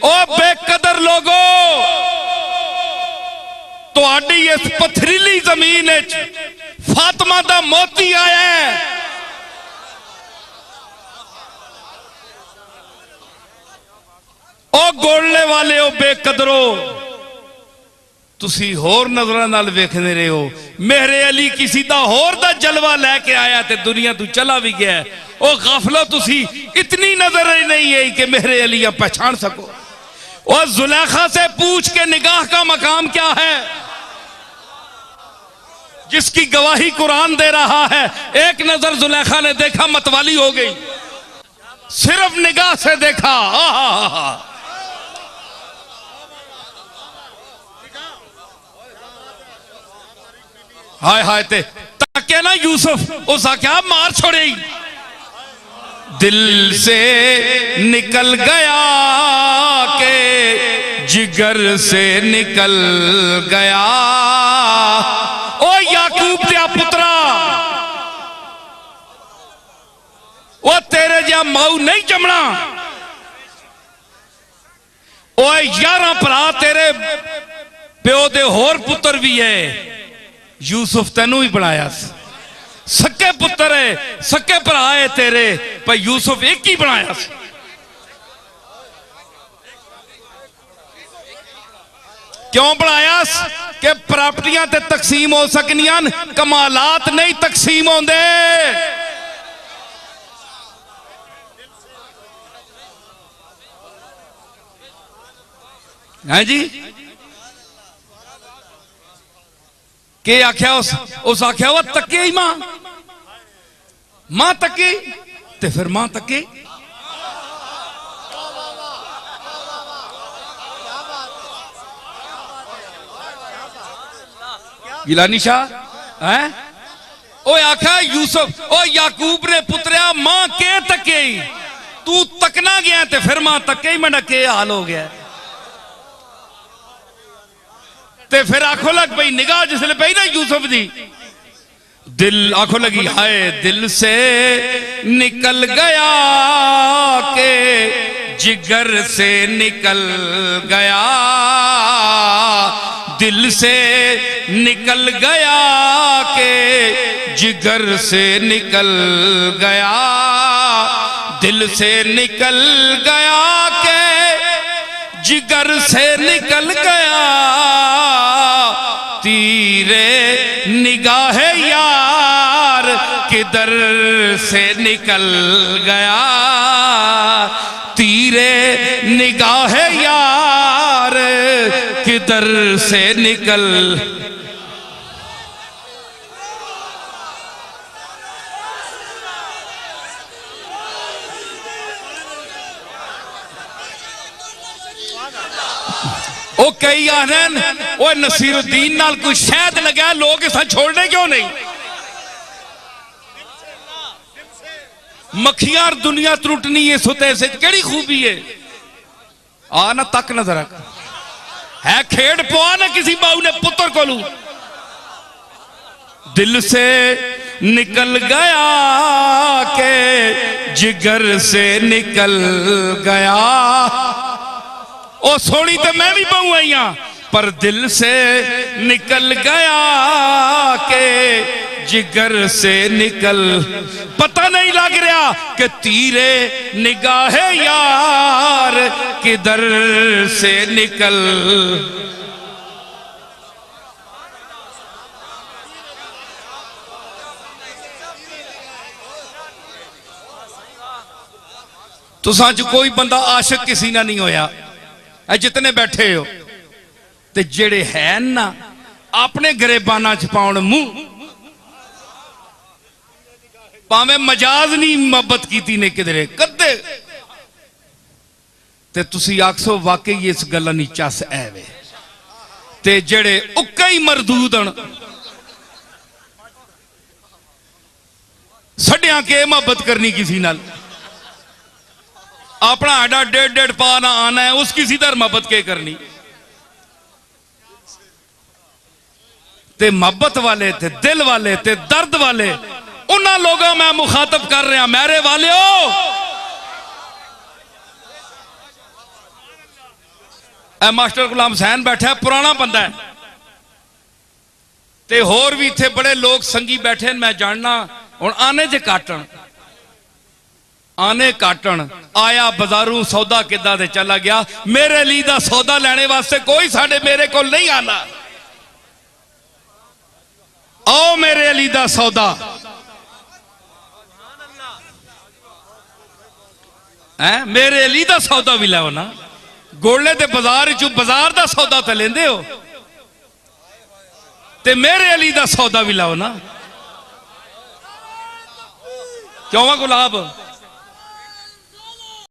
ओ बेकदर लोगो, तुहाडी इस पथरीली जमीन फातिमा दा मोती आया है। ओ गोलने वाले ओ बेकदरो, तुसी होर नजर नाल वेखदे रहे हो। मेरे अली किसी दा होर दा जलवा लैके आया ते दुनिया तू चला भी गया। ओ गफलो, तुसी इतनी नजर नहीं है कि मेरे अली पहचान सको। और जुलेखा से पूछ के निगाह का मकाम क्या है, जिसकी गवाही कुरान दे रहा है। एक नजर जुलेखा ने देखा, मतवाली हो गई, सिर्फ निगाह से देखा। हाय हाय ते तके ना यूसुफ, उस क्या मार छोड़े, दिल से निकल गया के जिगर से निकल गया। ओ याकूब तेरा पुत्रा, ओ तेरे जा माऊ नहीं जमना। ओ 11 भरा तेरे प्यो दे होर पुत्र भी है। यूसुफ तेनू ही बनाया, सके पुत्र है, सके भरा है तेरे, पर यूसुफ एक ही बनाया। क्यों बनाया? कि प्रॉपर्टियां ते तकसीम हो सकनियां, कमालात नहीं तकसीम होंदे। हैं जी, के आख्या? उस आख्या वो तके ही मां तके, ते फिर मां तके। गिलानी शाह है ओ आख्या यूसुफ, ओ याकूब ने पुत्रिया मां के तके, तू तकना गया ते फिर मां तके ही। मैं के हाल हो गया। ते फिर आखो लग पई, निगाह जिसले पई ना यूसुफ दी, दिल आखो लगी, हाय दिल से निकल गया के जिगर से निकल गया, दिल से निकल गया के जिगर से निकल गया, दिल से निकल गया के जिगर से निकल गया, तीरे निगाह यार किधर से निकल गया, तीरे निगाह यार किधर से निकल। ओ कई आनन, ओ नसीरुद्दीन नाल कोई शहद लगा, लोग इस छोड़ने क्यों नहीं? मक्खियां और दुनिया त्रुटनी है सुते से, केड़ी खूबी है? आ ना तक नजर है, खेड़ पवा ना किसी बाऊ ने पुत्र को लू। दिल से निकल गया के जिगर से निकल गया। ओ सोनी तो मैं भी बहु आई हां, पर दिल से निकल गया के जिगर से निकल। पता नहीं लग रहा कि तीरे निगाह यार किधर से निकल। तो सच कोई बंदा आशिक किसी ना नहीं होया, जितने बैठे हो ते जेड़े है ना अपने गरीबाना च पाउण मुंह, भावें मजाज नहीं मोहब्बत की ने किधरे कदे, ते तुसी आखसो वाकई इस गल नहीं चस ऐवे। ते जेड़े उक्का ही मरदूद हन, सड्या के मोहब्बत करनी किसी नाल, अपना आडा 1.5 पा ना आना है, उस किसी दर मोहब्बत के करनी। ते मोहब्बत वाले ते दिल वाले ते दर्द वाले उन्होंने लोगों मैं मुखातब कर रहा, मेरे वाले मास्टर गुलाम हुसैन बैठा है, पुराना बंदा है, ते होर भी इत्थे बड़े लोग संगी बैठे हैं, मैं जानना। हुण आने जे काटन, आने काटन आया बाजारू सौदा किदा ते चला गया। मेरे अली दा सौदा लैने वास्ते कोई साडे मेरे को नहीं आना। आओ मेरे अली दा सौदा है, मेरे अली दा सौदा भी लाओ ना। गोले ते बाजार चू बाजार दा सौदा तो लेंदे हो, ते मेरे अली दा सौदा भी लाओ ना। क्यों गुलाब?